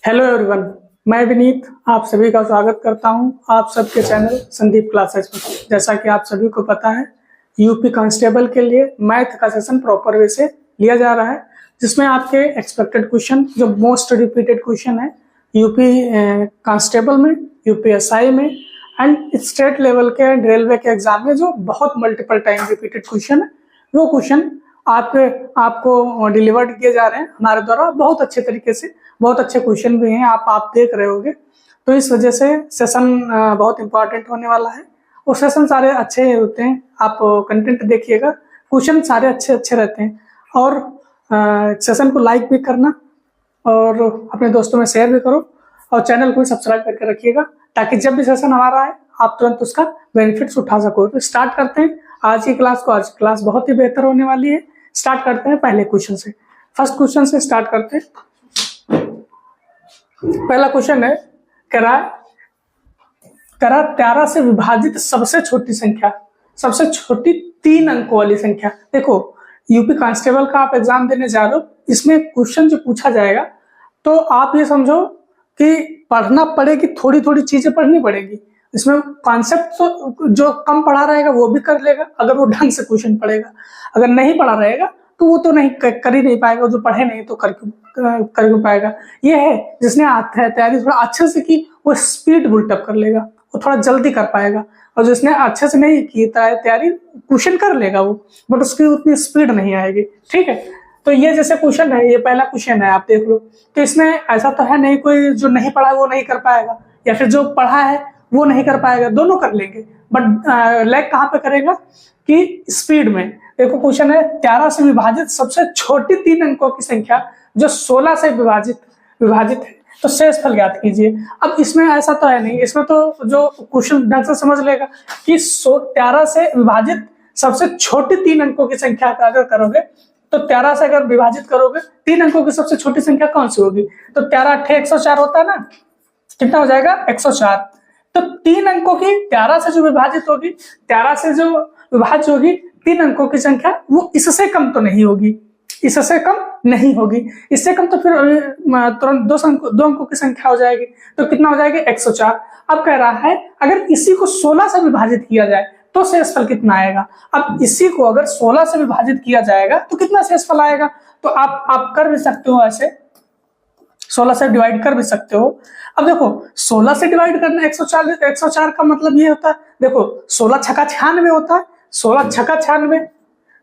Hello everyone, मैं विनीत आप सभी का स्वागत करता हूं आप सबके चैनल संदीप क्लासेस में। जैसा कि आप सभी को पता है, यूपी कांस्टेबल के लिए मैथ का सेशन प्रॉपर वे से लिया जा रहा है, जिसमें आपके एक्सपेक्टेड क्वेश्चन जो मोस्ट रिपीटेड क्वेश्चन है यूपी कांस्टेबल में, यूपीएसआई में एंड स्टेट लेवल के एंड रेलवे के एग्जाम में जो बहुत मल्टीपल टाइम रिपीटेड क्वेश्चन है, वो क्वेश्चन आपको डिलीवर्ड किए जा रहे हैं हमारे द्वारा बहुत अच्छे तरीके से। बहुत अच्छे क्वेश्चन भी हैं, आप देख रहे होंगे। तो इस वजह से सेशन बहुत इंपॉर्टेंट होने वाला है और सेशन सारे अच्छे होते हैं। आप कंटेंट देखिएगा, क्वेश्चन सारे अच्छे अच्छे रहते हैं। और सेशन को लाइक भी करना और अपने दोस्तों में शेयर भी करो और चैनल को सब्सक्राइब करके रखिएगा, ताकि जब भी सेशन हमारा आए आप तुरंत उसका बेनिफिट्स उठा सको। तो स्टार्ट करते हैं आज की क्लास को। आज की क्लास बहुत ही बेहतर होने वाली है। स्टार्ट करते हैं पहले क्वेश्चन से। फर्स्ट क्वेश्चन से स्टार्ट करते हैं। पहला क्वेश्चन है, करा 13 से विभाजित सबसे छोटी संख्या, सबसे छोटी 3 अंकों वाली संख्या। देखो, यूपी कांस्टेबल का आप एग्जाम देने जा रहे हो, इसमें क्वेश्चन जो पूछा जाएगा तो आप ये समझो कि पढ़ना पड़ेगी, थोड़ी थोड़ी चीजें पढ़नी पड़ेगी। इसमें कॉन्सेप्ट तो जो कम पढ़ा रहेगा वो भी कर लेगा, अगर वो ढंग से क्वेश्चन पढ़ेगा। अगर नहीं पढ़ा रहेगा तो वो तो नहीं कर ही नहीं पाएगा, जो पढ़े नहीं तो कर क्यों पाएगा। ये है जिसने तैयारी थोड़ा अच्छे से की, वो स्पीड बुल्टअप कर लेगा, वो थोड़ा जल्दी कर पाएगा। और जिसने अच्छे से नहीं की तैयारी, क्वेश्चन कर लेगा वो, बट उसकी उतनी स्पीड नहीं आएगी। ठीक है, तो ये जैसे क्वेश्चन है, ये पहला क्वेश्चन है, आप देख लो। तो इसमें ऐसा तो है नहीं कोई जो नहीं पढ़ा है वो नहीं कर पाएगा, या फिर जो पढ़ा है वो नहीं कर पाएगा, दोनों कर लेंगे। बट लैग कहाँ पे करेगा कि स्पीड में। देखो क्वेश्चन है, 13 से विभाजित सबसे छोटी 3 अंकों की संख्या जो 16 से विभाजित है, तो शेषफल ज्ञात कीजिए। अब इसमें ऐसा तो है नहीं, इसमें तो जो क्वेश्चन ढंग से समझ लेगा कि 13 से विभाजित सबसे छोटी 3 अंकों की संख्या का अगर करोगे, तो 13 से अगर विभाजित करोगे 3 अंकों की सबसे छोटी संख्या कौन सी होगी? तो 13 8 104 होता है ना, कितना हो जाएगा? 104। तो 3 अंकों की 13 से जो विभाजित होगी, 13 से जो विभाज्य होगी 3 अंकों की संख्या, वो इससे कम तो नहीं होगी, इससे कम नहीं होगी। इससे कम तो फिर तुरंत 2 अंकों की संख्या हो जाएगी। तो कितना हो जाएगा? 104। अब कह रहा है अगर इसी को 16 से विभाजित किया जाए तो शेषफल कितना आएगा। अब इसी को अगर 16 से विभाजित किया जाएगा तो कितना शेषफल आएगा? तो आप कर भी सकते हो, ऐसे 16 से डिवाइड कर भी सकते हो। अब देखो 16 से डिवाइड करना 104 का मतलब ये होता है, देखो 16 छक्का 96 होता है, 16 छक्का 96,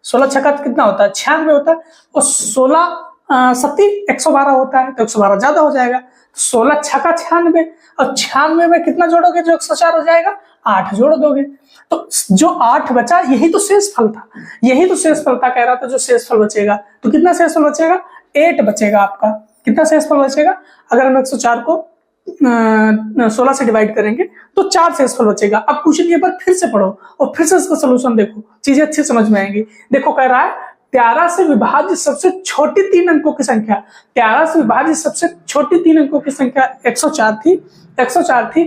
16 छक्का कितना होता है? 96 होता है। और 16 सत्ती 112 होता है, तो 112 ज्यादा हो जाएगा। 16 छक्का 96 और 96 में कितना जोड़ोगे जो 104 हो जाएगा? 8 जोड़ दोगे, तो जो 8 बचा यही तो शेषफल था, यही तो शेषफल था। कह रहा था जो शेषफल बचेगा, तो कितना शेषफल बचेगा? 8 बचेगा आपका। कितना शेषफल बचेगा? अगर हम 104 को 16 से डिवाइड करेंगे तो 4 शेषफल बचेगा। अब क्वेश्चन ये बार फिर से पढ़ो और फिर से इसका सोल्यूशन देखो, चीजें अच्छी समझ में आएंगी। देखो कह रहा है 13 से विभाजित सबसे छोटी 3 अंकों की संख्या, 13 से विभाजित सबसे छोटी 3 अंकों की संख्या 104 थी, 104 थी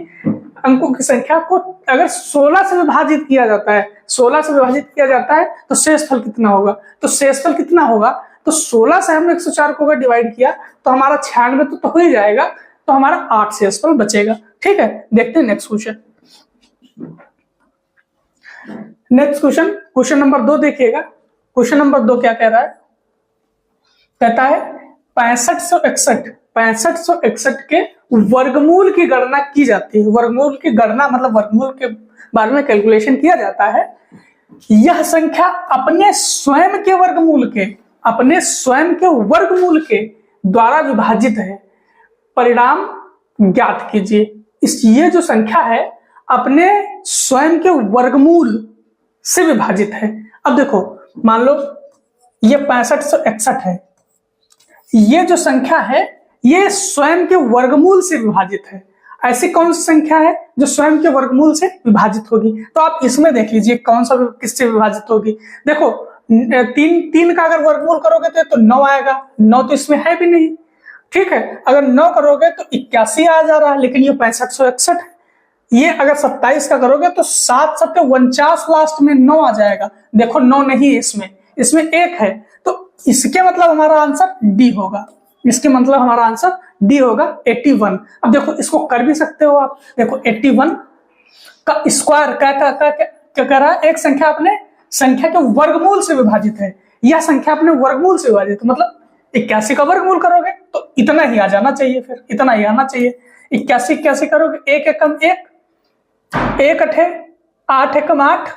अंकों की संख्या को अगर 16 से विभाजित किया जाता है, 16 से विभाजित किया जाता है तो शेषफल कितना होगा? तो शेषफल कितना होगा? तो 16 से हमने 104 को अगर डिवाइड किया तो हमारा 96 तो हो ही जाएगा, तो हमारा 8 शेषफल बचेगा। ठीक है, देखते हैं next question. Next question, question number 2 देखिएगा। क्वेश्चन नंबर 2 क्या कह रहा है? कहता है 6561 के वर्गमूल की गणना की जाती है। वर्गमूल की गणना मतलब वर्गमूल के बारे में कैलकुलेशन किया जाता है। यह संख्या अपने स्वयं के वर्गमूल के द्वारा विभाजित है, परिणाम ज्ञात कीजिए। ये जो संख्या है अपने स्वयं के वर्गमूल से विभाजित है। अब देखो मान लो ये 6561 है, ये जो संख्या है ये स्वयं के वर्गमूल से विभाजित है। ऐसी कौन सी संख्या है जो स्वयं के वर्गमूल से विभाजित होगी? तो आप इसमें देख लीजिए कौन सा किससे विभाजित होगी। देखो 3 का अगर वर्गमूल करोगे तो 9 आएगा, 9 तो इसमें है भी नहीं। ठीक है, अगर 9 करोगे तो 81 आ जा रहा है, लेकिन ये 6561 है। ये अगर 27 का करोगे तो 7 7 49 लास्ट में 9 आ जाएगा। देखो 9 नहीं है इसमें 1 है, तो इसके मतलब हमारा आंसर डी होगा। इसके मतलब हमारा आंसर डी होगा 81। अब देखो इसको कर भी सकते हो आप, देखो 81 का स्क्वायर क्या कर रहा है, एक संख्या अपने संख्या के वर्गमूल से विभाजित है, यह संख्या अपने वर्गमूल से विभाजित है, मतलब 81 का वर्गमूल करोगे तो इतना ही आ जाना चाहिए, फिर इतना ही आना चाहिए। 81 करोगे, एक एकम एक, एक अठे 8 एकम 8,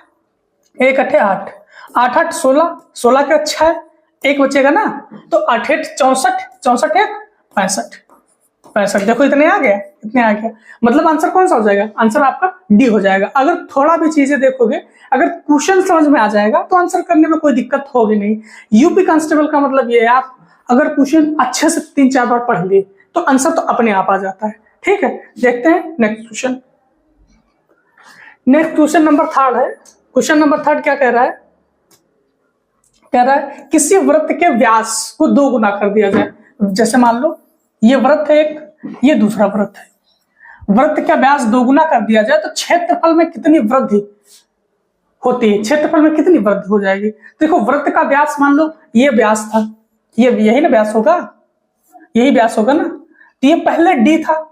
एक अठे 8, 8 8 16, 16 का 6, एक बचेगा ना, तो 8 8 64, 64 एक 65, 65। देखो इतने आ गया, इतने आ गया, मतलब आंसर कौन सा हो जाएगा, आंसर आपका डी हो जाएगा। अगर थोड़ा भी चीजें देखोगे, अगर क्वेश्चन समझ में आ जाएगा तो आंसर करने में कोई दिक्कत होगी नहीं। यूपी कांस्टेबल का मतलब ये है, आप अगर क्वेश्चन अच्छे से 3-4 बार पढ़ लिए तो आंसर तो अपने आप आ जाता है। ठीक है, देखते हैं next question. Next question number 3 है। क्वेश्चन नंबर 3 क्या कह रहा है, कह रहा है किसी वृत्त के व्यास को 2 गुना कर दिया जाए। जैसे मान लो ये वृत्त है एक, ये दूसरा वृत्त है, वृत्त का व्यास 2 गुना कर दिया जाए तो क्षेत्रफल में कितनी वृद्धि होती है, क्षेत्रफल में कितनी वृद्धि हो जाएगी। देखो वृत्त का व्यास मान लो ये व्यास था, ये यही ना व्यास होगा, यही व्यास होगा ना, तो ये पहले डी था,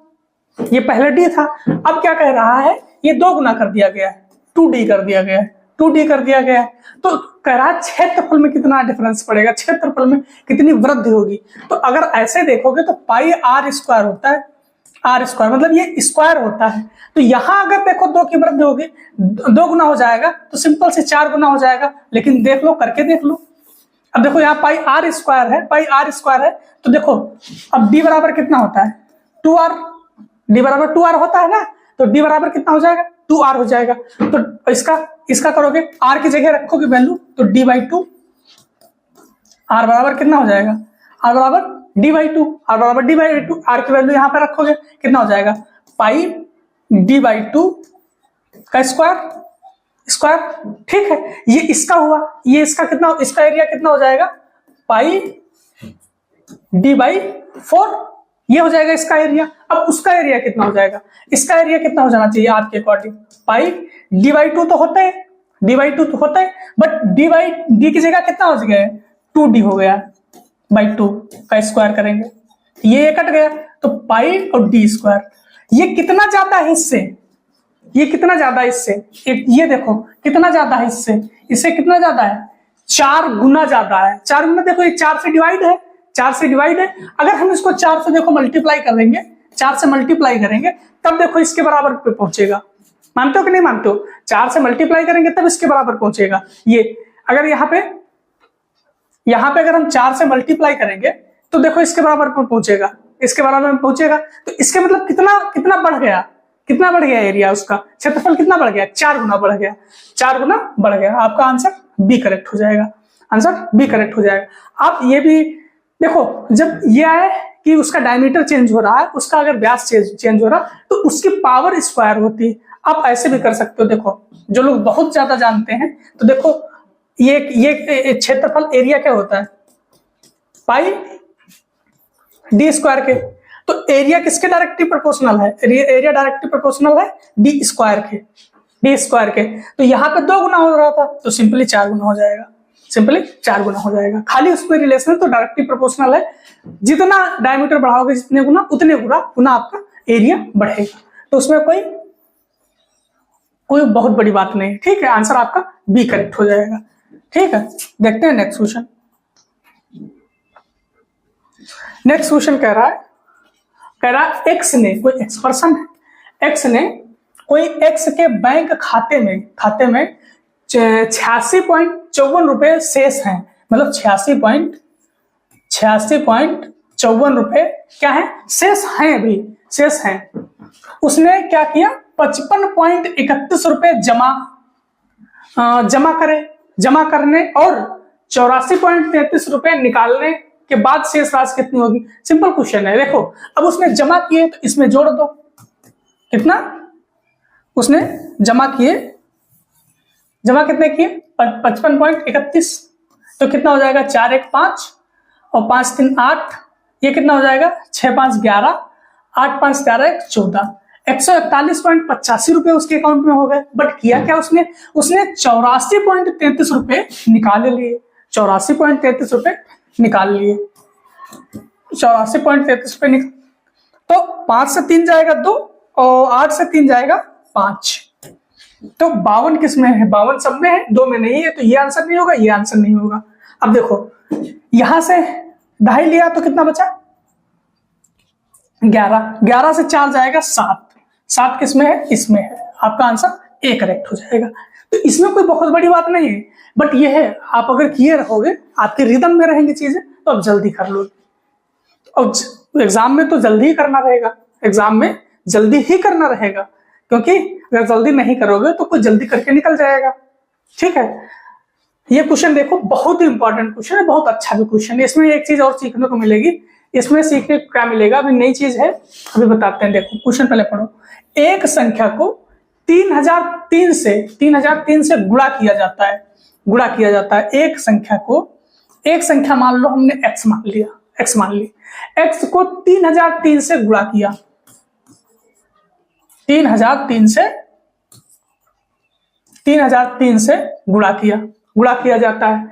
ये पहले डी था। अब क्या कह रहा है, ये 2 गुना कर दिया गया है, 2d कर दिया गया है, 2d कर दिया गया है, तो कह रहा है क्षेत्रफल में कितना डिफरेंस पड़ेगा, क्षेत्रफल में कितनी वृद्धि होगी। तो अगर ऐसे देखोगे तो पाई आर स्क्वायर होता है, आर स्क्वायर मतलब ये स्क्वायर होता है, तो यहां अगर देखो 2 की वृद्धि होगी, 2 गुना हो जाएगा तो सिंपल से 4 गुना हो जाएगा। लेकिन देख लो, करके देख लो। अब देखो यहाँ पाई आर स्क्वायर है, पाई आर स्क्वायर है, तो देखो अब डी बराबर कितना होता है, 2r, डी बराबर 2r होता है ना, तो डी बराबर कितना हो जाएगा, 2r हो जाएगा। तो इसका करोगे, r की जगह रखोगे वैल्यू, तो d/2, r बराबर कितना हो जाएगा, r बराबर d/2, r बराबर d/2, r की वैल्यू यहाँ पे रखोगे कितना हो जाएगा, पाई d/2 का स्क्वायर। ठीक है, ये इसका हुआ, ये इसका कितना, इसका एरिया कितना हो जाएगा, पाई d/4, ये हो जाएगा इसका एरिया। अब उसका एरिया कितना हो जाएगा, इसका एरिया कितना हो जाना चाहिए आपके अकॉर्डिंग, पाई d/2 तो होता है, d/2 तो होता है, बट d की जगह कितना हो गया है, 2d हो गया, /2 का स्क्वायर करेंगे, ये कट गया, तो पाई और d स्क्वायर। ये कितना ज्यादा है इससे, ये कितना ज्यादा है इससे, ये देखो कितना ज्यादा है इससे कितना ज्यादा है, 4 गुना ज्यादा है। 4 गुना, देखो ये 4 से डिवाइड है, 4 से डिवाइड है। अगर हम इसको 4 से देखो मल्टीप्लाई करेंगे, 4 से मल्टीप्लाई करेंगे तब देखो इसके बराबर पे पहुंचेगा। मानते हो कि नहीं मानते हो, 4 से मल्टीप्लाई करेंगे तब इसके बराबर पहुंचेगा। ये अगर यहाँ पे अगर हम 4 से मल्टीप्लाई करेंगे तो देखो इसके बराबर पे पहुंचेगा, इसके बराबर में पहुंचेगा। तो इसके मतलब कितना बढ़ गया, कितना बढ़ गया एरिया, उसका क्षेत्रफल कितना बढ़ गया, 4 गुना बढ़ गया, 4 गुना बढ़ गया। आपका आंसर बी करेक्ट हो जाएगा, आंसर बी करेक्ट हो जाएगा। आप ये भी देखो, जब ये आए कि उसका डायमीटर चेंज हो रहा है, उसका अगर व्यास चेंज हो रहा तो उसकी पावर स्क्वायर होती है। आप ऐसे भी कर सकते हो, देखो जो लोग बहुत ज्यादा जानते हैं तो देखो ये क्षेत्रफल एरिया क्या होता है, पाई डी स्क्वायर के, तो एरिया किसके डायरेक्टली प्रोपोर्शनल है, एरिया डायरेक्टली प्रोपोर्शनल है डी स्क्वायर के। तो यहाँ पे 2 गुना हो रहा था तो सिंपली 4 गुना हो जाएगा, सिंपली 4 गुना हो जाएगा। खाली उसमें रिलेशन तो डायरेक्टली प्रोपोर्शनल है, जितना डायमीटर बढ़ाओगे जितने गुना उतने गुना आपका एरिया बढ़ेगा। तो उसमें कोई बहुत बड़ी बात नहीं। ठीक है, आंसर आपका बी करेक्ट हो जाएगा। ठीक है, देखते हैं नेक्स्ट क्वेश्चन। नेक्स्ट क्वेश्चन कह रहा है एक्स ने, कोई एक्स पर्सन है, एक्स ने कोई एक्स के बैंक खाते में 86.54 रुपए शेष हैं, मतलब 86.54 रुपए क्या है, शेष हैं, अभी शेष हैं। उसने क्या किया, 55.31 रुपए जमा करने और 84.33 रुपए निकालने के बाद शेष राशि कितनी होगी। सिंपल क्वेश्चन है। देखो अब उसने जमा किए तो इसमें जोड़ दो, कितना उसने जमा कितने किए, 55.31, तो कितना हो जाएगा, 4 1 5 और 5 3 8, ये कितना हो जाएगा, 6 5 11, 8 5 13 1 14, 141.85 रुपए उसके अकाउंट में हो गए। बट किया क्या उसने 84.33 रुपए निकाल लिए, 84.33 रुपए निकाल लिए। 84.33 पे निकल, तो 5 से 3 जाएगा 2 और 8 से 3 जाएगा 5, तो 52 किस में है? 52 सब में है, 2 में नहीं है, तो ये आंसर नहीं होगा, ये आंसर नहीं होगा। अब देखो यहां से 2.5 लिया तो कितना बचा? 11, 11 से 4 जाएगा 7, 7 किस में है? इसमें है। आपका आंसर ए करेक्ट हो जाएगा। तो इसमें कोई बहुत बड़ी बात नहीं है, बट ये है आप अगर किए रहोगे, आपके रिदम में रहेंगी चीजें, तो आप जल्दी कर लोगे। और एग्जाम में तो जल्दी ही करना रहेगा, एग्जाम में जल्दी ही करना रहेगा, क्योंकि अगर जल्दी नहीं करोगे तो कोई जल्दी करके निकल जाएगा। ठीक है, ये क्वेश्चन देखो बहुत ही इंपॉर्टेंट क्वेश्चन है, बहुत अच्छा भी क्वेश्चन है। इसमें एक चीज और सीखने को मिलेगी, इसमें सीखने को क्या मिलेगा? अभी नई चीज है, अभी बताते हैं। देखो क्वेश्चन पहले पढ़ो। एक संख्या को 3003 से गुणा किया जाता है, गुणा किया जाता है। एक संख्या को, एक संख्या मान लो हमने x मान लिया, x मान ली, x को 3003 से गुणा किया, 3003 से गुणा किया जाता है।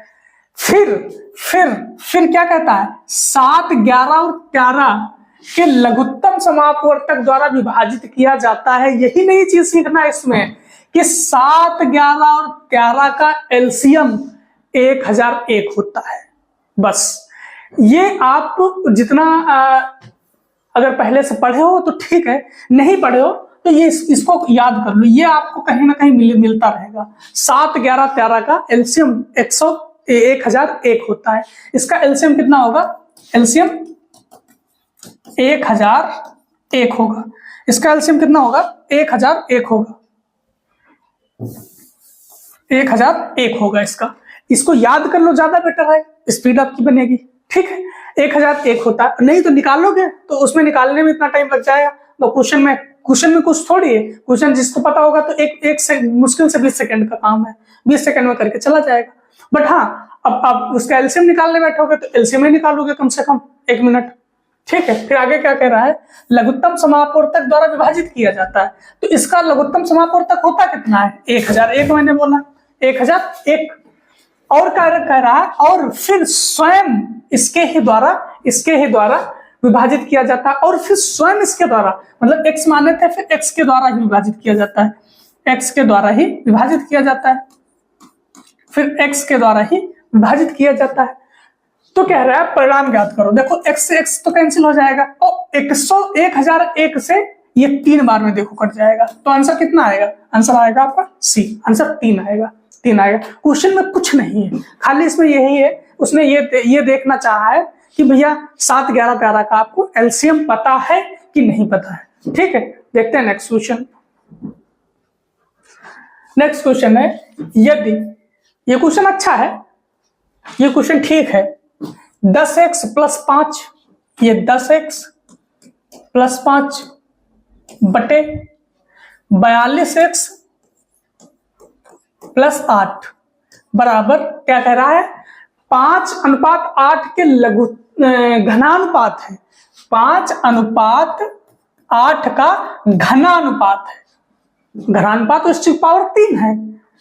फिर क्या कहता है? 7, 11 और 13 के लघुत्तम समापवर्तक द्वारा विभाजित किया जाता है। यही नई चीज सीखना है इसमें कि 7, 11 और 13 का एलसीएम 1001 होता है। बस ये आप जितना अगर पहले से पढ़े हो तो ठीक है, नहीं पढ़े हो तो ये इसको याद कर लो, ये आपको कहीं ना कहीं मिलता रहेगा। 7, 11, 13 का एलसीएम 1001 होता है। इसका एलसीएम कितना होगा? एलसीएम 1001 होगा। इसका एलसीएम कितना होगा? 1001 होगा, 1001 होगा इसका। इसको याद कर लो, ज्यादा बेटर है, स्पीड आपकी बनेगी। ठीक है, 1001 होता है। नहीं तो निकालोगे तो उसमें निकालने में इतना टाइम लग जाएगा, तो क्वेश्चन में कुछ थोड़ी है। क्वेश्चन जिसको पता होगा तो एक से मुश्किल से 20 सेकंड का काम है, 20 सेकंड में करके चला जाएगा। बट हाँ, अब आप उसका एलसीएम निकालने बैठोगे तो एलसीएम ही निकालोगे कम से कम 1 मिनट। ठीक है, फिर आगे क्या कह रहा है? लघुत्तम समापवर्तक द्वारा विभाजित किया जाता है। तो इसका लघुत्तम समापवर्तक होता कितना है? 1001 मैंने बोला, 1001। और कह रहा है और फिर स्वयं इसके ही द्वारा विभाजित किया जाता है, और फिर स्वयं इसके द्वारा, मतलब x माने थे, फिर x के द्वारा ही विभाजित किया जाता है, x के द्वारा ही विभाजित किया जाता है, फिर x के द्वारा ही विभाजित किया जाता है। तो कह रहा है परिणाम ज्ञात करो। देखो x से x तो कैंसिल हो जाएगा, और 1001 से ये 3 बार में देखो कट जाएगा, तो आंसर कितना आएगा? आंसर आएगा आपका सी, आंसर 3 आएगा, 3 आएगा। क्वेश्चन में कुछ नहीं है, खाली इसमें यही है, उसने ये देखना चाहा है कि भैया 7, 11, 13 का आपको एलसीएम पता है कि नहीं पता है। ठीक है, देखते हैं नेक्स्ट क्वेश्चन। नेक्स्ट क्वेश्चन है, यदि, ये क्वेश्चन अच्छा है, ये क्वेश्चन ठीक है। 10x + 5, ये 10x + 5 बटे 42x + 8 बराबर क्या कह रहा है? 5:8 के लघु घनानुपात है, 5:8 का घनानुपात है। घनानुपात तो इसकी पावर 3 है,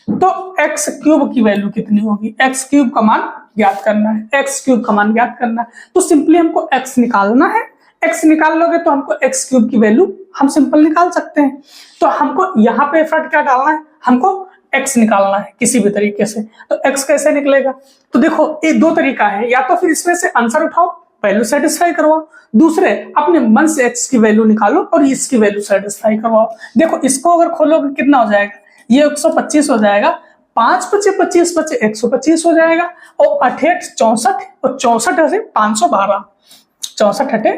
तो x³ की वैल्यू कितनी होगी? x³ का मान ज्ञात करना है, x³ का मान ज्ञात करना है। तो सिंपली हमको x निकालना है, x निकाल लोगे तो हमको x³ की वैल्यू हम सिंपल निकाल सकते हैं। तो हमको यहाँ पे एफर्ट क्या डालना है? हमको x निकालना है किसी भी तरीके से। तो x कैसे निकलेगा? तो देखो ये 2 तरीका है, या तो फिर इसमें से आंसर उठाओ, वैल्यू सेटिस्फाई करवाओ, दूसरे अपने मन से x की वैल्यू निकालो और इसकी वैल्यू सेटिस्फाई करवाओ। देखो इसको अगर खोलोगे कितना हो जाएगा? ये 125 हो जाएगा, 5 × 5 = 25 बचे 125 हो जाएगा, और 8 × 8 = 64 और 64 से 512, 64 × 8 =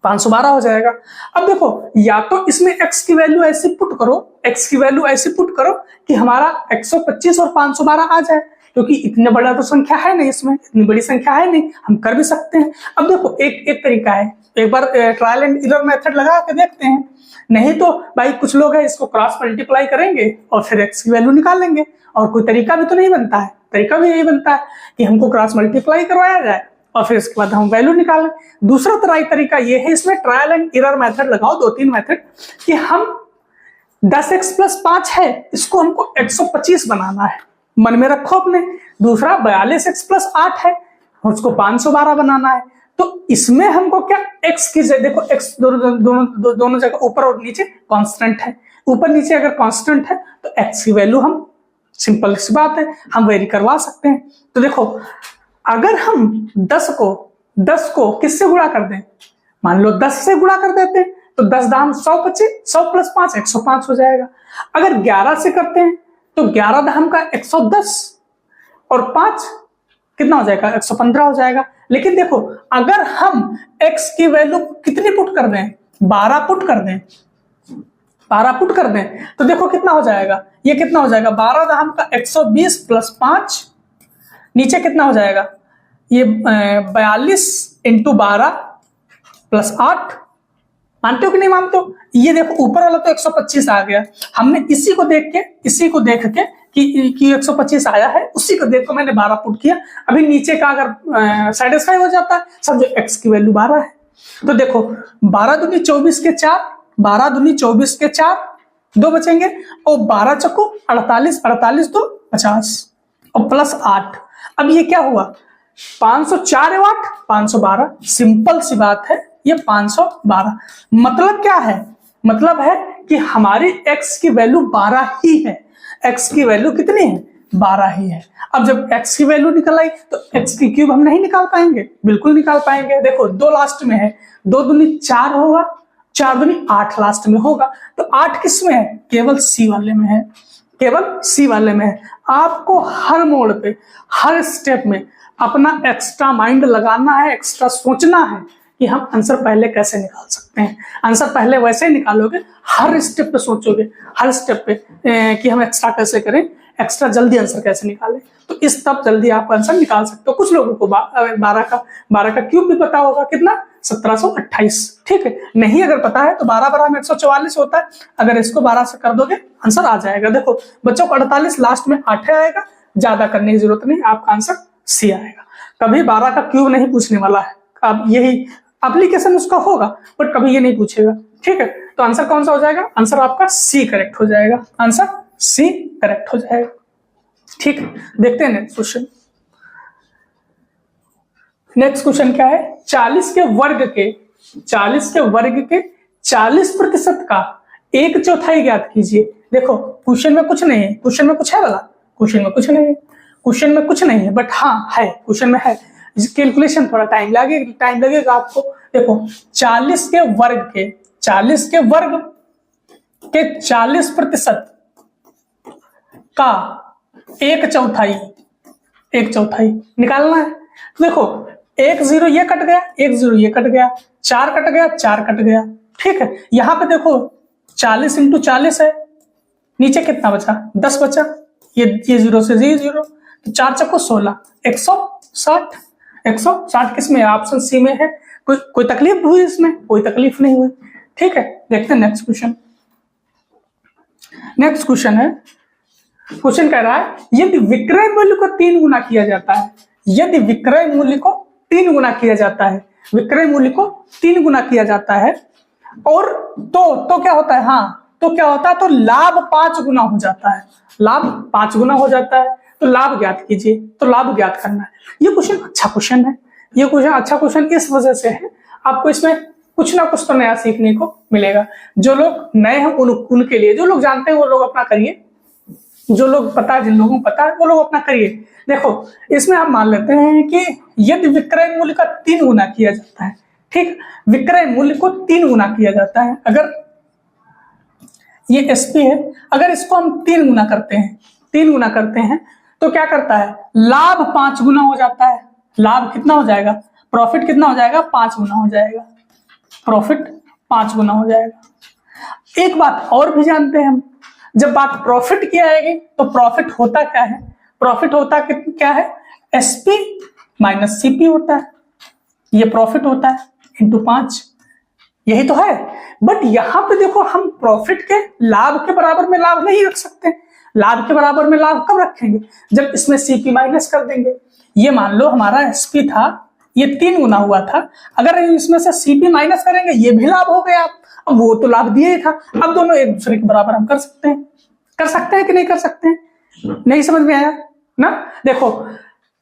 512 हो जाएगा। अब देखो या तो इसमें x की वैल्यू ऐसे पुट करो, x की वैल्यू ऐसे पुट करो कि हमारा 125 और 512 आ जाए, क्योंकि इतने बड़ा तो संख्या है नहीं, इसमें इतनी बड़ी संख्या है नहीं, हम कर भी सकते हैं। अब देखो एक तरीका है, एक बार ट्रायल एंड एरर मेथड लगा के देखते हैं। नहीं तो भाई कुछ लोग है इसको क्रॉस मल्टीप्लाई करेंगे और फिर x की वैल्यू निकाल लेंगे, और कोई तरीका भी तो नहीं बनता है। तरीका भी यही बनता है कि हमको क्रॉस मल्टीप्लाई करवाया जाए और फिर इसके बाद हम वैल्यू निकालें। दूसरा तरीका ये है, इसमें ट्रायल एंड एरर मेथड लगाओ, 2-3 मेथड, कि हम 10x + 5 है, इसको हमको 125 बनाना है, मन में रखो अपने। दूसरा 42x + 8 है, उसको 512 बनाना है। तो इसमें हमको क्या x की जगह, देखो x दोनों जगह ऊपर और नीचे कांस्टेंट है, ऊपर नीचे अगर कांस्टेंट है तो x की वैल्यू हम सिंपल सी बात है हम वेरी करवा सकते हैं। तो देखो अगर हम 10 को किससे गुणा कर दें, मान लो 10 से गुणा कर देते हैं तो 10 दाम 100 बचे, 100 प्लस 5 105 हो जाएगा। अगर 11 से करते हैं तो 11 दाम का 110 और 5 कितना हो जाएगा, 115 हो जाएगा। लेकिन देखो अगर हम x की वैल्यू कितनी पुट कर दें, 12 पुट कर दें, 12 पुट कर दें तो देखो कितना हो जाएगा, ये कितना हो जाएगा 12 दाम का 120 प्लस 5 नीचे कितना हो जाएगा, ये 42 इंटू 12 प्लस 8। मानते हो कि नहीं मानते हो? ये देखो ऊपर वाला तो 125 आ गया, हमने इसी को देख के कि 125 आया है, उसी को देख के मैंने 12 पुट किया। अभी नीचे का अगर सेटिस्फाई हो जाता है समझो x की वैल्यू 12 है। तो देखो 12 दूनी 24 के 4, 12 दूनी 24 के 4, 2 बचेंगे और 12 चक्को 48, 48 तो 50 और प्लस 8। अब ये क्या हुआ, 504 वाट 512, सिंपल सी बात है ये 512। मतलब क्या है, मतलब है कि हमारी x की वैल्यू 12 ही है। x की वैल्यू कितनी है, 12 ही है। अब जब x की वैल्यू निकल आई तो x की क्यूब हम नहीं निकाल पाएंगे, बिल्कुल निकाल पाएंगे। देखो 2 लास्ट में है, 2 दूनी 4 होगा, 4 दूनी 8 लास्ट में होगा, तो 8 किस में है, केवल C वाले में है, केवल C वाले में है। आपको हर मोड़ पे हर स्टेप में अपना एक्स्ट्रा माइंड लगाना है, एक्स्ट्रा सोचना है कि हम आंसर पहले कैसे निकाल सकते हैं। आंसर पहले वैसे ही निकालोगे, हर स्टेप पे सोचोगे, हर स्टेप पे कि हम एक्स्ट्रा कैसे करें, एक्स्ट्रा जल्दी आंसर कैसे निकालें, तो इस तब जल्दी आप आंसर निकाल सकते हो। कुछ लोगों को 12 का क्यूब भी पता होगा, कितना 1728, ठीक है। नहीं अगर पता है तो 12 बराबर 144 होता है, अगर इसको 12 से कर दोगे आंसर आ जाएगा। देखो बच्चों को 48 लास्ट में 8 आएगा, ज्यादा करने की जरूरत नहीं, आपका आंसर C आएगा। कभी 12 का क्यूब नहीं पूछने वाला है, अब यही एप्लीकेशन उसका होगा बट कभी ये नहीं पूछेगा, ठीक है। तो आंसर कौन सा हो जाएगा, आंसर आपका C करेक्ट हो जाएगा, आंसर C करेक्ट हो जाएगा, ठीक है। देखते हैं नेक्स्ट क्वेश्चन। नेक्स्ट क्वेश्चन क्या है, 40 के वर्ग के 40% का 1/4 ज्ञात कीजिए। देखो क्वेश्चन में कुछ नहीं है, क्वेश्चन में कुछ है वाला, क्वेश्चन में कुछ नहीं है, क्वेश्चन में कुछ नहीं है, बट हाँ है, क्वेश्चन में है। कैलकुलेशन थोड़ा टाइम लगेगा आपको। देखो 40 के वर्ग के 40% का 1/4 निकालना है। देखो 1 0 ये कट गया, 1 0 ये कट गया, 4 कट गया, 4 कट गया, ठीक है। यहां पे देखो 40 इंटू 40 है, नीचे कितना बचा, 10 बचा, ये 0 से 0, तो 4 चक्को 16, 160 किसमें, ऑप्शन सी में है। कोई तकलीफ हुई इसमें, कोई तकलीफ नहीं हुई, ठीक है। देखते हैं नेक्स्ट क्वेश्चन। नेक्स्ट क्वेश्चन है, क्वेश्चन कह रहा है यदि विक्रय मूल्य को 3 गुना किया जाता है, यदि विक्रय मूल्य को 3 गुना किया जाता है, विक्रय मूल्य को 3 गुना किया जाता है और तो क्या होता है, हाँ तो क्या होता है, तो लाभ 5 गुना हो जाता है, लाभ 5 गुना हो जाता है, तो लाभ ज्ञात कीजिए। तो लाभ ज्ञात करना है। ये क्वेश्चन अच्छा क्वेश्चन है, ये क्वेश्चन अच्छा क्वेश्चन इस वजह से है, आपको इसमें कुछ ना कुछ तो नया सीखने को मिलेगा। जो लोग नए हैं उनके लिए, जो लोग जानते हैं वो लोग अपना करिए, जो लोग पता है, जिन लोगों को पता है वो लोग अपना करिए। देखो इसमें हम मान लेते हैं कि यदि विक्रय मूल्य का 3 गुना किया जाता है, ठीक, विक्रय मूल्य को 3 गुना किया जाता है, अगर ये एसपी है, अगर इसको हम 3 गुना करते हैं तो क्या करता है, लाभ 5 गुना हो जाता है। लाभ कितना हो जाएगा, प्रॉफिट कितना हो जाएगा, 5 गुना हो जाएगा, प्रॉफिट 5 गुना हो जाएगा। एक बात और भी जानते हैं हम, जब बात प्रॉफिट की आएगी तो प्रॉफिट होता क्या है, प्रॉफिट होता क्या है, एसपी माइनस सीपी होता है, ये प्रॉफिट होता है इंटू 5, यही तो है। बट यहां पे देखो हम प्रॉफिट के लाभ के बराबर में लाभ नहीं रख सकते। लाभ के बराबर में लाभ कब रखेंगे, जब इसमें सीपी माइनस कर देंगे। ये मान लो हमारा एसपी था, ये 3 गुना हुआ था, अगर इसमें से सीपी माइनस करेंगे ये भी लाभ हो गया। अब वो तो लाभ दिए ही था, अब दोनों एक दूसरे के बराबर हम कर सकते हैं कि नहीं कर सकते हैं, नहीं समझ में आया ना। देखो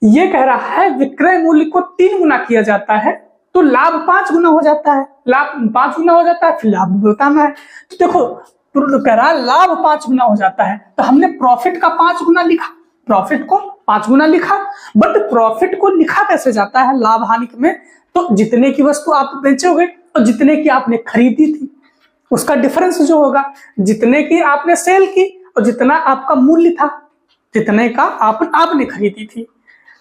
ये कह रहा है विक्रय मूल्य को 3 गुना किया जाता है तो लाभ 5 गुना हो जाता है, लाभ 5 गुना हो जाता है, फिर लाभ बताना है। तो देखो कह रहा है लाभ 5 गुना हो जाता है, तो हमने प्रॉफिट का 5 गुना लिखा, प्रॉफिट को 5 गुना लिखा, बट प्रॉफिट को लिखा कैसे जाता है लाभ हानि में? तो जितने की वस्तु आप बेचोगे और जितने की आपने खरीदी थी उसका डिफरेंस जो होगा, जितने की आपने सेल की और जितना आपका मूल्य था, जितने का आपने खरीदी थी,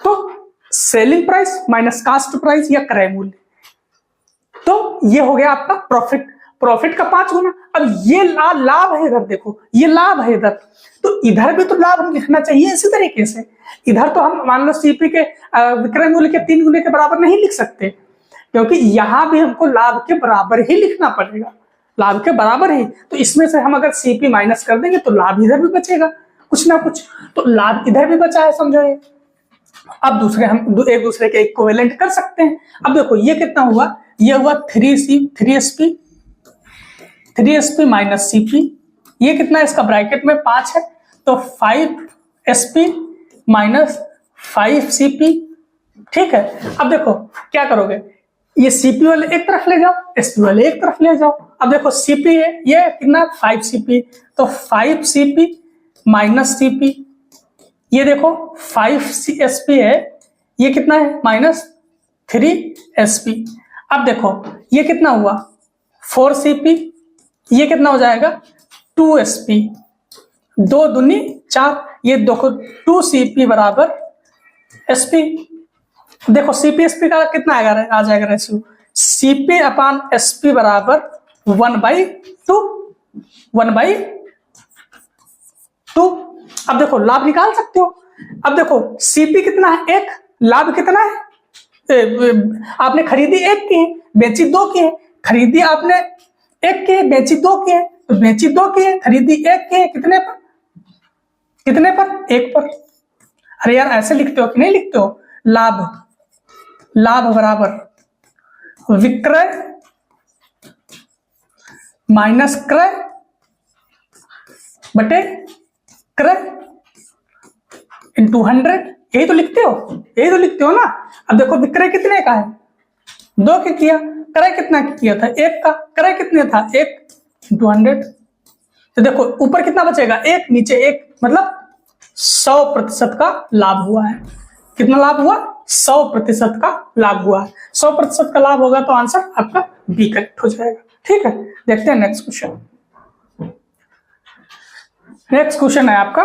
तो selling price minus cost price या क्रय मूल्य, तो ये हो गया आपका प्रॉफिट, प्रॉफिट का 5 गुना। अब ये लाभ है इधर, देखो ये लाभ है इधर, तो इधर भी तो लाभ लिखना चाहिए इसी तरीके से। इधर तो हम मान लो सीपी के विक्रय मूल्य के 3 गुने के बराबर नहीं लिख सकते, क्योंकि यहां भी हमको लाभ के बराबर ही लिखना पड़ेगा, लाभ के बराबर ही। तो इसमें से हम अगर सीपी माइनस कर देंगे तो लाभ इधर भी बचेगा कुछ ना कुछ, तो लाभ इधर भी बचा है, समझो ये। अब दूसरे हम एक दूसरे के इक्विवेलेंट कर सकते हैं। अब देखो ये कितना हुआ, ये हुआ 3SP माइनस सीपी, ये कितना है इसका ब्रैकेट में 5 है, तो 5SP माइनस 5CP, ठीक है। अब देखो क्या करोगे, ये सीपी वाले एक तरफ ले जाओ, एसपी वाले एक तरफ ले जाओ। अब देखो सीपी है ये कितना 5CP, तो 5CP माइनस सीपी, ये देखो 5SP है, ये कितना है माइनस 3SP। अब देखो ये कितना हुआ 4CP, ये कितना हो जाएगा 2SP, 2 दूनी 4, ये देखो 2CP बराबर SP। देखो CP SP का कितना आ जाएगा रेशियो, CP अपान SP बराबर 1/2, 1/2। अब देखो लाभ निकाल सकते हो। अब देखो CP कितना है 1, लाभ कितना है, आपने खरीदी 1 की है, बेची 2 की है, खरीदी आपने 1 की है, बेची 2 की है, तो बेची 2 की है, खरीदी 1 की है, कितने पर, कितने पर, 1 पर। अरे यार ऐसे लिखते हो कि नहीं लिखते हो, लाभ, लाभ बराबर विक्रय माइनस क्रय बटे क्रय इंटू 100, यही तो लिखते हो, यही तो लिखते हो ना। अब देखो विक्रय कितने का है 2 के किया, क्रय कितना किया था 1 का, क्रय कितने था 1 इंटू 100, तो देखो ऊपर कितना बचेगा 1, नीचे 1, मतलब 100% का लाभ हुआ है। कितना लाभ हुआ 100% का लाभ हुआ है। 100% का लाभ होगा तो आंसर आपका बी करेक्ट हो जाएगा, ठीक है। देखते हैं नेक्स्ट क्वेश्चन। नेक्स्ट क्वेश्चन है आपका,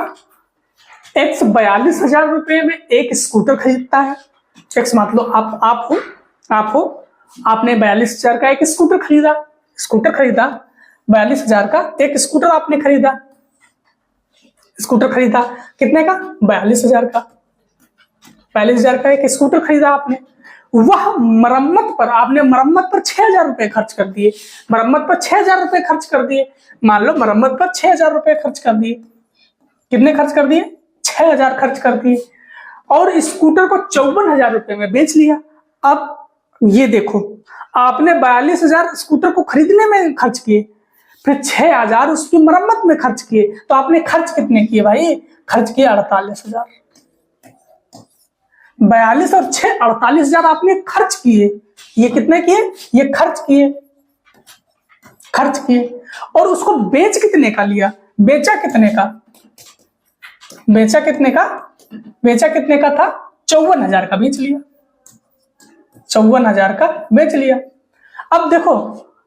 एक्स 42,000 रुपए में एक स्कूटर खरीदता है। एक्स मतलब आप हो, आपने 42,000 का एक स्कूटर खरीदा, 42,000 का एक स्कूटर आपने खरीदा, कितने का 42,000 का, 42,000 का एक स्कूटर खरीदा आपने। वह मरम्मत पर 6,000 रुपए खर्च कर दिए, मरम्मत पर 6,000 रुपए खर्च कर दिए। मान लो मरम्मत पर 6,000 रुपए खर्च कर दिए, कितने खर्च कर दिए 6,000 खर्च कर दिए, और स्कूटर को 54,000 रुपए में बेच लिया। अब ये देखो आपने 42,000 स्कूटर को खरीदने में खर्च किए, फिर 6,000 उसकी मरम्मत में खर्च किए, तो आपने खर्च कितने किए भाई, खर्च किए 48,000। 42 और 6 48,000 आपने खर्च किए, ये कितने किए, ये खर्च किए, और उसको बेच कितने का लिया, बेचा कितने का था 54,000 का बेच लिया, 54,000 का बेच लिया। अब देखो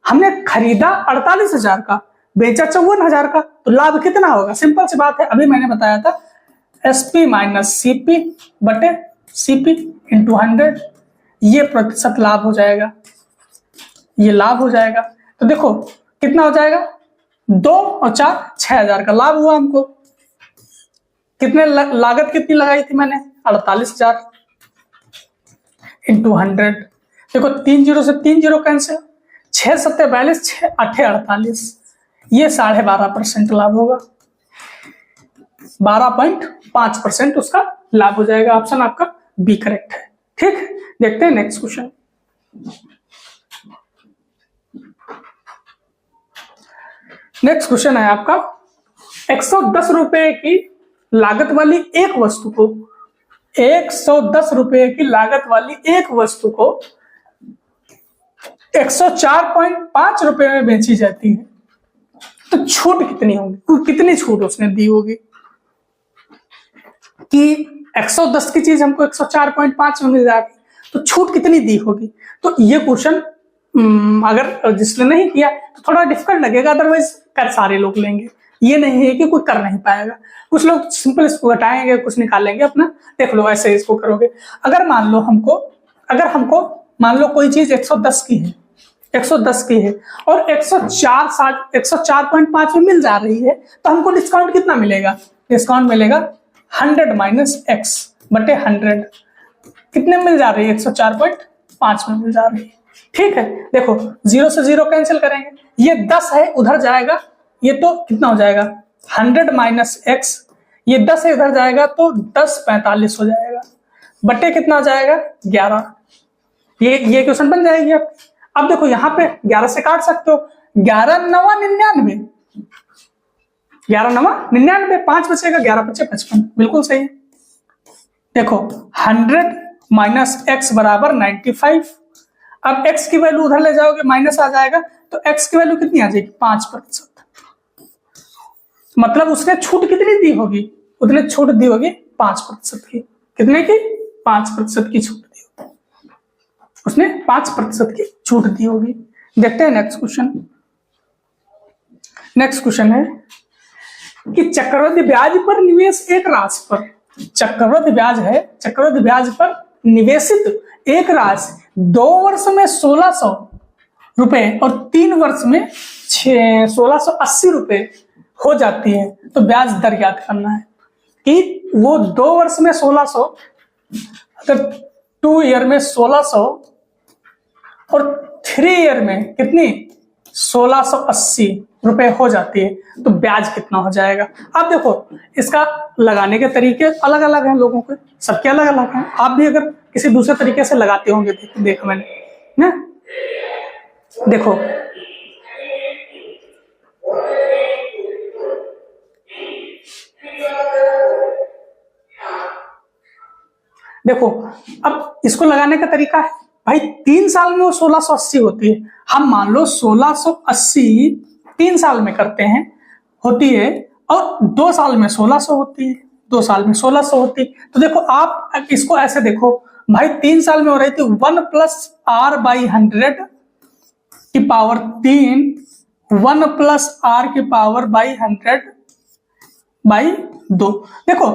हमने खरीदा 48,000 का, बेचा 54,000 का, तो लाभ कितना होगा, सिंपल सी बात है, अभी मैंने बताया था SP माइनस CP बटे CP इंटू 100, ये प्रतिशत लाभ हो जाएगा, ये लाभ हो जाएगा। तो देखो कितना हो जाएगा 2 और 4 6,000 का लाभ हुआ हमको। कितने लागत कितनी लगाई थी मैंने 48,000 इंटू 100, देखो 3 0 से 3 0 कैंसिल, 6 7 42, 6 8 48, ये 12.5% लाभ होगा, 12.5% उसका लाभ हो जाएगा। ऑप्शन आपका बी करेक्ट है, ठीक। देखते हैं नेक्स्ट क्वेश्चन। नेक्स्ट क्वेश्चन है आपका, 110 रुपए की लागत वाली एक वस्तु को 110 रुपए की लागत वाली एक वस्तु को 104.5 रुपए में बेची जाती है, तो छूट कितनी होगी, कितनी छूट उसने दी होगी? कि 110 की चीज हमको 104.5 में मिल जाएगी, तो छूट कितनी दी होगी? तो ये क्वेश्चन अगर जिसने नहीं किया तो थोड़ा डिफिकल्ट लगेगा, अदरवाइज कर सारे लोग लेंगे। ये नहीं है कि कोई कर नहीं पाएगा, कुछ लोग सिंपल इसको घटाएंगे, कुछ निकालेंगे अपना। देख लो ऐसे इसको करोगे। अगर मान लो हमको मान लो कोई चीज 110 की है, 110 की है और 104.5 में मिल जा रही है, तो हमको डिस्काउंट कितना मिलेगा? डिस्काउंट मिलेगा 100 माइनस x बटे 100। कितने मिल जा रही है? 104.5 में मिल जा रही है। ठीक है, देखो 0 से 0 कैंसिल करेंगे, ये 10 है उधर जाएगा, ये तो कितना हो जाएगा 100 माइनस x, ये 10 है इधर जाएगा तो 10 45 हो जाएगा, बटे कितना हो जाएगा 11। ये क्वेश्चन बन जाएगी। अब देखो यहाँ पे 11 से काट सकते हो, 11 9 99, 11 9 99, 5 बचेगा, 11 बचे 55, बिल्कुल सही है। देखो 100 माइनस x बराबर 95। अब x की वैल्यू उधर ले जाओगे माइनस आ जाएगा, तो x की वैल्यू कितनी आ जाएगी 5%। मतलब उसने छूट कितनी दी होगी? उसने छूट दी होगी 5% की। कितने की? 5% की छूट दी होगी उसने, 5% की छूट दी होगी। देखते हैं नेक्स्ट क्वेश्चन। नेक्स्ट क्वेश्चन है कि चक्रवृद्धि ब्याज पर निवेश एक राशि पर, चक्रवृद्धि ब्याज है, चक्रवृद्धि ब्याज पर निवेशित एक राशि 2 वर्ष में 1600 रुपए और 3 वर्ष में 1680 रुपए हो जाती है, तो ब्याज दर ज्ञात करना है। कि वो 2 वर्ष में 1600, अगर 2 ईयर में 1600 और 3 ईयर में कितनी 1680 रुपए हो जाती है, तो ब्याज कितना हो जाएगा? अब देखो इसका लगाने के तरीके अलग अलग हैं, लोगों के सबके अलग अलग हैं। आप भी अगर किसी दूसरे तरीके से लगाते होंगे, देखो मैंने ना, देखो देखो अब इसको लगाने का तरीका है भाई, 3 साल में वो 1680 होती है। हम मान लो 1680 3 साल में करते हैं होती है, और 2 साल में 1600 होती है, 2 साल में 1600 होती है। तो देखो आप इसको ऐसे देखो भाई, 3 साल में हो रही थी 1 प्लस r बाई 100 की पावर 3, 1 प्लस r की पावर बाई 100 बाई 2। देखो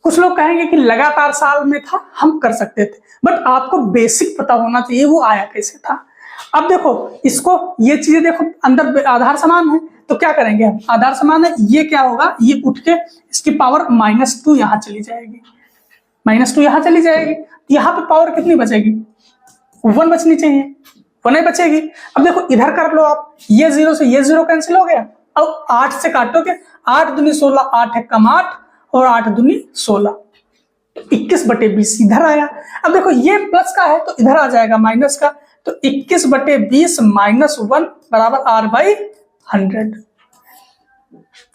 कुछ लोग कहेंगे कि लगातार साल में था, हम कर सकते थे, बट आपको बेसिक पता होना चाहिए वो आया कैसे था। अब देखो इसको, ये चीजें देखो अंदर आधार समान है, तो क्या करेंगे हम, आधार समान है, ये क्या होगा, ये उठ के इसकी पावर -2 यहां चली जाएगी, -2 यहां चली जाएगी, यहाँ पे पावर कितनी बचेगी 1 बचनी चाहिए, 1 नहीं बचेगी। अब देखो इधर कर लो आप, ये 0 से ये 0 कैंसिल हो गया। अब 8 से काटोगे, 8 दूनी 16, 8 है कम 8 और 8 दूनी 16, 21/20 इधर आया। अब देखो ये प्लस का है तो इधर आ जाएगा माइनस का, तो 21/20 -1 बराबर r बाई 100।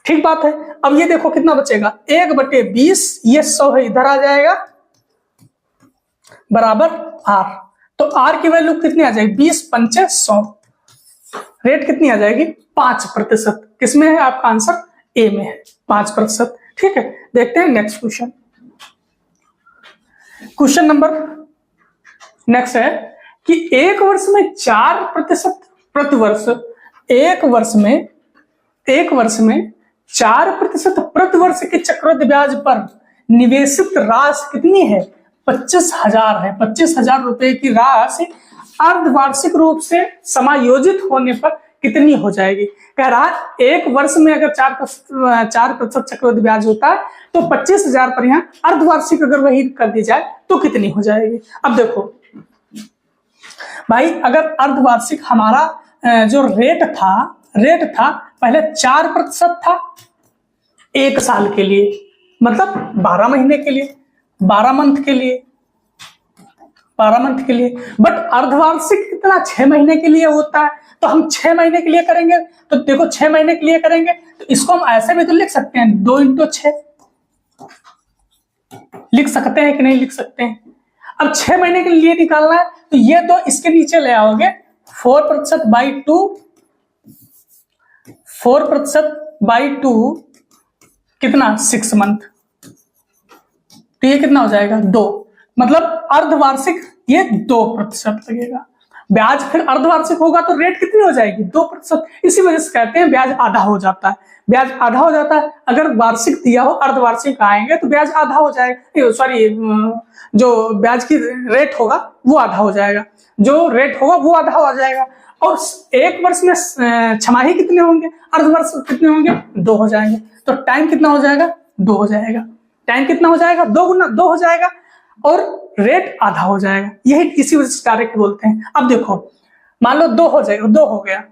ठीक बात है। अब ये देखो कितना बचेगा 1/20, ये 100 है इधर आ जाएगा बराबर r, तो r की वैल्यू कितनी आ जाएगी 20 पंचे 100, रेट कितनी आ जाएगी 5%। किसमें है आपका आंसर? ए में है 5%। ठीक है, देखते हैं next question. Question number next है कि 1 वर्ष में 4% प्रतिवर्ष, 1 वर्ष में 4% प्रतिवर्ष के चक्रवृद्धि ब्याज पर निवेशित राशि कितनी है? 25,000 है। 25,000 रुपए की राशि अर्धवार्षिक रूप से समायोजित होने पर कितनी हो जाएगी? कह रहा है 1 वर्ष में अगर 4% चक्रवृद्धि ब्याज होता है तो 25,000 पर यहाँ अर्धवार्षिक अगर वही कर दी जाए तो कितनी हो जाएगी? अब देखो भाई, अगर अर्धवार्षिक हमारा जो रेट था पहले 4% था 1 साल के लिए, मतलब 12 महीने के लिए, 12 मंथ के लिए, 12 मंथ के लिए। बट अर्धवार्षिक कितना 6 महीने के लिए होता है, तो हम 6 महीने के लिए करेंगे। तो देखो 6 महीने के लिए करेंगे तो इसको हम ऐसे भी तो लिख सकते हैं 2 × 6 लिख सकते हैं कि नहीं लिख सकते हैं। अब 6 महीने के लिए निकालना है तो ये तो इसके नीचे ले आओगे 4% बाई 2, 4% बाई 2 कितना 6 मंथ, तो ये कितना हो जाएगा 2, मतलब अर्धवार्षिक ये 2% लगेगा। ब्याज फिर अर्धवार्षिक होगा तो रेट कितनी हो जाएगी 2%। इसी वजह से कहते हैं ब्याज आधा हो जाता है। ब्याज आधा हो जाता है, अगर वार्षिक दिया हो अर्धवार्षिक आएंगे तो ब्याज आधा हो जाएगा, सॉरी जो ब्याज की रेट होगा वो आधा हो जाएगा, जो रेट होगा वो आधा हो जाएगा। और एक वर्ष में छमाही कितने होंगे, अर्धवर्ष कितने होंगे 2 हो जाएंगे, तो टाइम कितना हो जाएगा 2 हो जाएगा। टाइम कितना हो जाएगा 2 गुना 2 हो जाएगा और रेट आधा हो जाएगा। यही इसी वजह से डायरेक्ट बोलते हैं। अब देखो मान लो 2 हो जाएगा, 2 हो गया,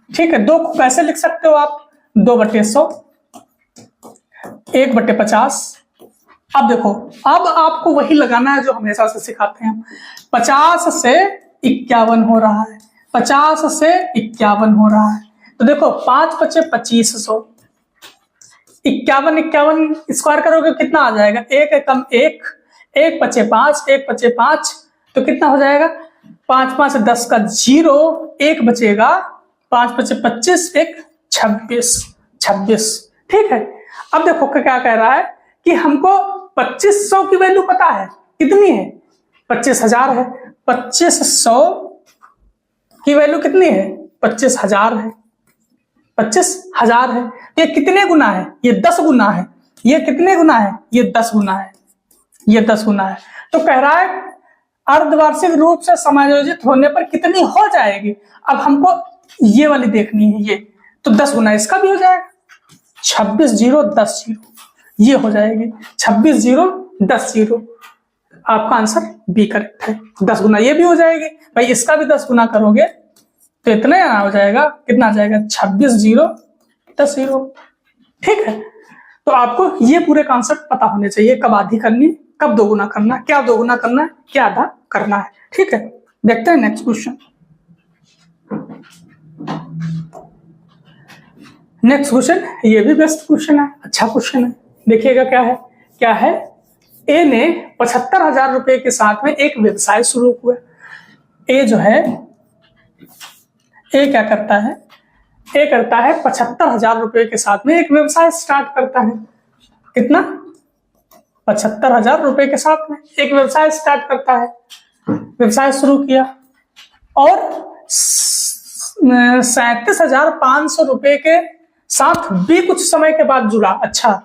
ठीक है। 2 को कैसे लिख सकते हो आप 2/100, 1/50। अब देखो अब आपको वही लगाना है जो हमेशा से सिखाते हैं। 50 से 51 हो रहा है, 50 से 51 हो रहा है, तो देखो 5 × 2500, 51 स्क्वायर करोगे कितना आ जाएगा, 1 एकम 1, 1 × 5, 1 × 5, तो कितना हो जाएगा 5 × 5 = 10 का 0, 1 बचेगा, 5 × 5 = 25, 1 26, ठीक है। अब देखो क्या कह रहा है कि हमको 2500 की वैल्यू पता है, कितनी है 25,000 है, 2500 की वैल्यू कितनी है 25,000 है, 25,000 है। ये कितने गुना है, ये 10 गुना है। ये कितने गुना है, ये 10 गुना है, ये 10 गुना है। तो कह रहा है अर्धवार्षिक रूप से समायोजित होने पर कितनी हो जाएगी। अब हमको ये वाली देखनी है, ये तो 10 गुना इसका भी हो जाएगा, 26 0 10 0, ये हो जाएगी 26 0 10 0। आपका आंसर बी करेक्ट है। 10 गुना ये भी हो जाएगी भाई, इसका भी 10 गुना करोगे तो इतना हो जाएगा, कितना आ जाएगा 26 0 10 0, ठीक है। तो आपको ये पूरे कॉन्सेप्ट पता होने चाहिए, कब आधी करनी, कब 2 गुना करना, क्या 2 गुना करना है, क्या आधा करना है, ठीक है। देखते हैं नेक्स्ट क्वेश्चन। नेक्स्ट क्वेश्चन ये भी बेस्ट क्वेश्चन है, अच्छा क्वेश्चन है। देखिएगा क्या है ए ने 75,000 रुपए के साथ में एक व्यवसाय शुरू हुआ। ए जो है, ए क्या करता है, ए करता है 75,000 रुपए के साथ में एक व्यवसाय स्टार्ट करता है। कितना 75,000 रुपए के साथ में एक व्यवसाय स्टार्ट करता है, व्यवसाय शुरू किया और 37,500 रुपए के साथ बी कुछ समय के बाद जुड़ा। अच्छा,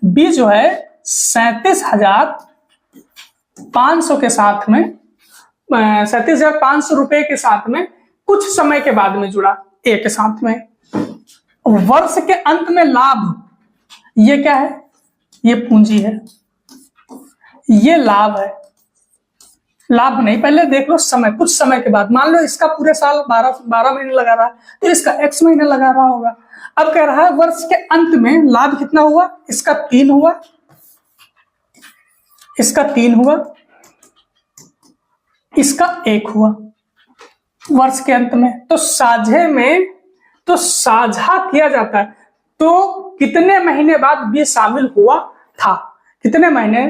बी जो है 37,500 के साथ में 37,500 रुपए के साथ में कुछ समय के बाद में जुड़ा ए के साथ में। वर्ष के अंत में लाभ, ये क्या है, ये पूंजी है, ये लाभ है। लाभ नहीं, पहले देख लो समय, कुछ समय के बाद। मान लो इसका पूरे साल 12 महीने लगा रहा है तो इसका x महीने लगा रहा होगा। अब कह रहा है वर्ष के अंत में लाभ कितना हुआ, इसका 3 हुआ, इसका 3 हुआ, इसका 1 हुआ वर्ष के अंत में। तो साझे में तो साझा किया जाता है, तो कितने महीने बाद बी शामिल हुआ था, कितने महीने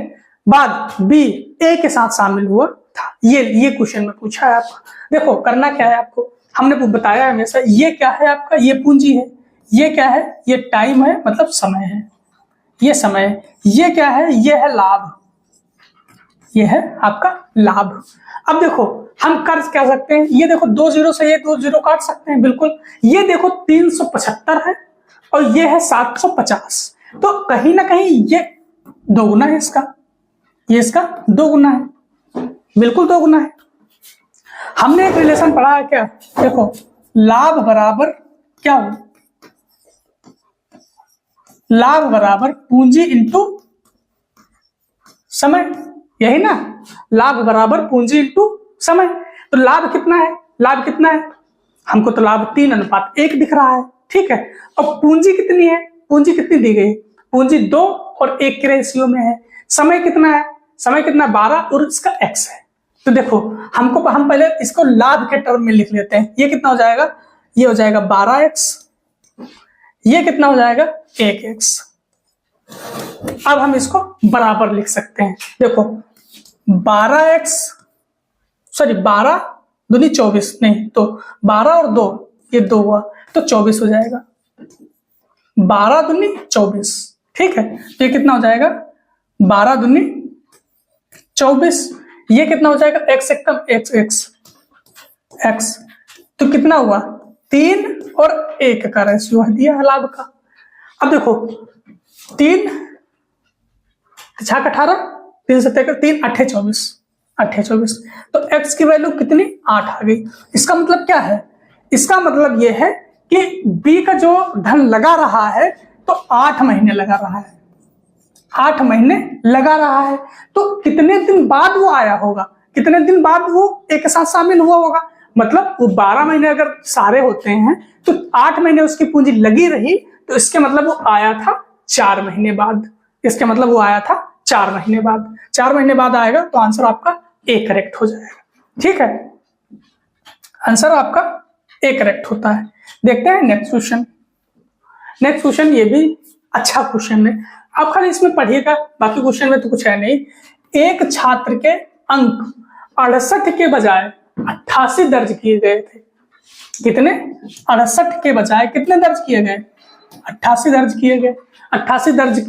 बाद बी ए के साथ शामिल हुआ था, ये क्वेश्चन में पूछा है आपको। देखो करना क्या है आपको, हमने बताया हमेशा, ये क्या है आपका, ये पूंजी है, ये क्या है, ये टाइम है, मतलब समय है, ये समय है, ये क्या है, ये है लाभ, ये है आपका लाभ। अब देखो हम कर क्या सकते हैं, ये देखो 2 0 से ये 2 0 काट सकते हैं बिल्कुल। ये देखो 375 है और ये है 750, तो कहीं ना कहीं ये 2 गुना है इसका, ये इसका 2 गुना है, बिल्कुल 2 गुना है। हमने एक रिलेशन पढ़ा है क्या, देखो लाभ बराबर क्या हो, लाभ बराबर पूंजी इंटू समय, यही ना, लाभ बराबर पूंजी इंटू समय। तो लाभ कितना है, लाभ कितना है, हमको तो लाभ 3:1 दिख रहा है, ठीक है। अब पूंजी कितनी है, पूंजी कितनी दी गई, पूंजी 2 और 1 के रेशियो में है। समय कितना है, समय कितना 12 और इसका x है। तो देखो हम पहले इसको लाभ के टर्म में लिख लेते हैं। ये कितना हो जाएगा, ये हो जाएगा 12x, ये कितना हो जाएगा 1x, अब हम इसको बराबर लिख सकते हैं। देखो 12 दूनी 24, नहीं तो 12 और 2 ये 2 हुआ तो 24 हो जाएगा। 12 दूनी 24, ठीक है। तो ये कितना हो जाएगा 12 दूनी 24, ये कितना हो जाएगा x एकदम x तो कितना हुआ 3 और 1 का रेशियो दिया है लाभ का। अब देखो 3 18, 3 से 3 8 24 तो x की वैल्यू कितनी 8 आ गई। इसका मतलब क्या है, इसका मतलब यह है कि b का जो धन लगा रहा है तो 8 महीने लगा रहा है, 8 महीने लगा रहा है। तो कितने दिन बाद वो आया होगा, कितने दिन बाद वो एक साथ शामिल हुआ होगा, मतलब वो 12 महीने अगर सारे होते हैं तो 8 महीने उसकी पूंजी लगी रही, तो इसके मतलब वो आया था 4 महीने बाद। इसके मतलब वो आया था 4 महीने बाद। 4 महीने बाद आएगा तो आंसर आपका ए करेक्ट हो जाएगा। ठीक है, आंसर आपका ए करेक्ट होता है। देखते हैं नेक्स्ट क्वेश्चन। नेक्स्ट क्वेश्चन ये भी अच्छा क्वेश्चन है, आप खाली इसमें पढ़िएगा, बाकी क्वेश्चन में तो कुछ है नहीं। एक छात्र के अंक 68 के बजाय 88 दर्ज किए गए थे। कितने 68 के बजाय कितने दर्ज किए गए 88 दर्ज किए गए 88 दर्ज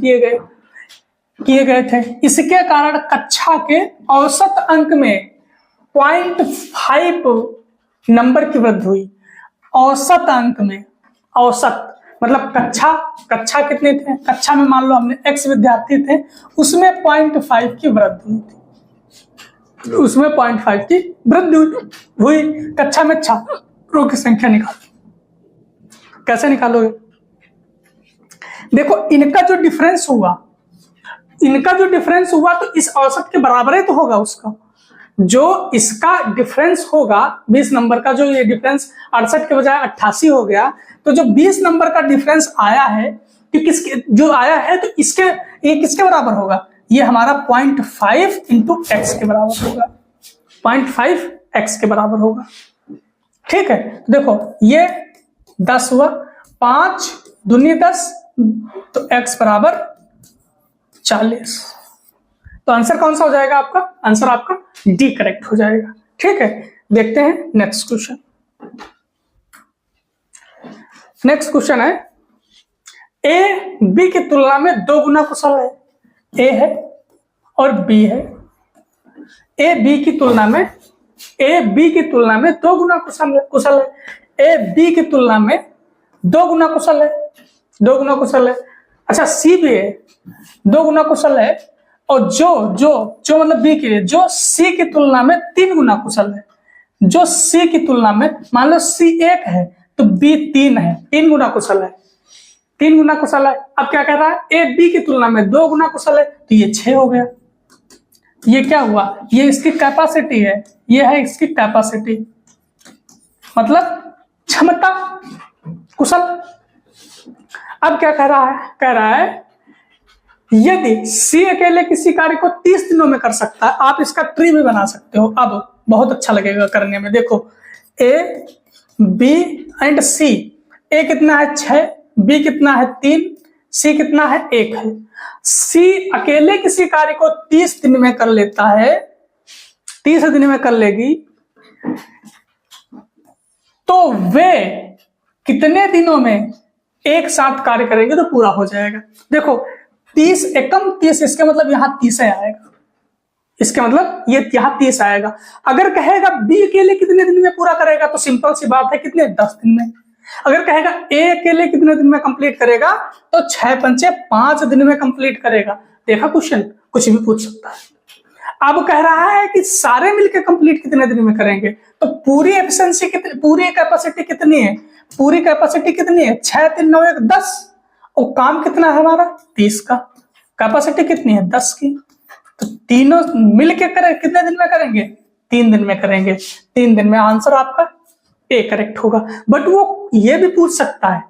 किए गए थे। इसके कारण कक्षा के औसत अंक में 0.5 नंबर की वृद्धि हुई। औसत अंक में, औसत मतलब कक्षा कितने थे, कक्षा में मान लो हमने x विद्यार्थी थे, उसमें 0.5 की वृद्धि हुई थी, उसमें 0.5 की वृद्धि हुई। कक्षा में छात्रों की संख्या निकालो। कैसे निकालोगे, देखो इनका जो डिफरेंस हुआ तो इस औसत के बराबर ही तो होगा उसका। जो इसका डिफरेंस होगा 20 नंबर का, जो ये डिफरेंस 68 के बजाय 88 हो गया, तो जो 20 नंबर का डिफरेंस आया है कि किसके जो आया है तो ये किसके बराबर होगा, ये हमारा 0.5 इंटू एक्स के बराबर होगा, 0.5 एक्स के बराबर होगा। ठीक है, देखो ये 10 हुआ, 5 दूनी 10 तो x बराबर 40। तो आंसर कौन सा हो जाएगा आपका, आंसर आपका डी करेक्ट हो जाएगा। ठीक है, देखते हैं नेक्स्ट क्वेश्चन। नेक्स्ट क्वेश्चन है ए बी की तुलना में 2 गुना कुशल है। ए है और बी है। ए बी की तुलना में 2 गुना कुशल है। ए बी की तुलना में 2 गुना कुशल है। अच्छा सी भी है 2 गुना कुशल है, और जो मतलब बी के लिए जो सी की तुलना में 3 गुना कुशल है। जो सी की तुलना में मान लो सी 1 है तो बी 3 है, 3 गुना कुशल है, 3 गुना कुशल है। अब क्या कह रहा है, ए बी की तुलना में 2 गुना कुशल है, तो ये 6 हो गया। ये क्या हुआ, ये इसकी कैपेसिटी है, ये है इसकी कैपेसिटी मतलब क्षमता कुशल। अब क्या कह रहा है यदि सी अकेले किसी कार्य को 30 दिनों में कर सकता है, आप इसका ट्री भी बना सकते हो, अब बहुत अच्छा लगेगा करने में। देखो ए बी एंड सी, ए कितना है 6, बी कितना है 3, सी कितना है 1 है। सी अकेले किसी कार्य को 30 दिन में कर लेता है, 30 दिन में कर लेगी, तो वे कितने दिनों में एक साथ कार्य करेंगे तो पूरा हो जाएगा। देखो 30 एकम 30, इसके मतलब यहां 30 आएगा, इसके मतलब ये यहां 30 आएगा। अगर कहेगा बी अकेले कितने दिन में पूरा करेगा तो सिंपल सी बात है कितने 10 दिन में। अगर कहेगा ए अकेले कितने दिन में कंप्लीट करेगा तो 6 पंचे 5 दिन में कंप्लीट करेगा। देखा क्वेश्चन कुछ भी पूछ सकता है। अब कह रहा है कि सारे मिलकर कंप्लीट कितने दिन में करेंगे, तो पूरी एफिशिएंसी कितनी, पूरी कैपेसिटी कितनी है, पूरी कैपेसिटी कितनी है 6 3 9 1 10, और काम कितना है हमारा 30 का, कैपेसिटी कितनी है 10 की, तो तीनों मिलके करें कितने दिन में करेंगे 3 दिन में करेंगे। 3 दिन में आंसर आपका ए करेक्ट होगा। बट वो ये भी पूछ सकता है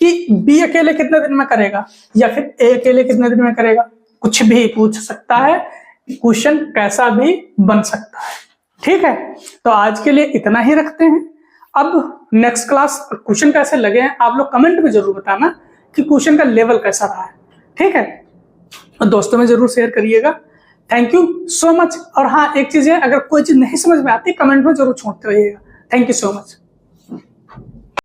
कि बी अकेले कितने दिन में करेगा या फिर ए अकेले कितने दिन में करेगा, कुछ भी पूछ सकता है, क्वेश्चन कैसा भी बन सकता है। ठीक है, तो आज के लिए इतना ही रखते हैं। अब नेक्स्ट क्लास क्वेश्चन कैसे लगे हैं आप लोग कमेंट में जरूर बताना कि क्वेश्चन का लेवल कैसा रहा है। ठीक है। और दोस्तों में जरूर शेयर करिएगा। Thank you so much. और हाँ, एक चीज है, अगर कोई चीज नहीं समझ में आती कमेंट में जरूर छोड़ते रहिएगा। Thank you so much.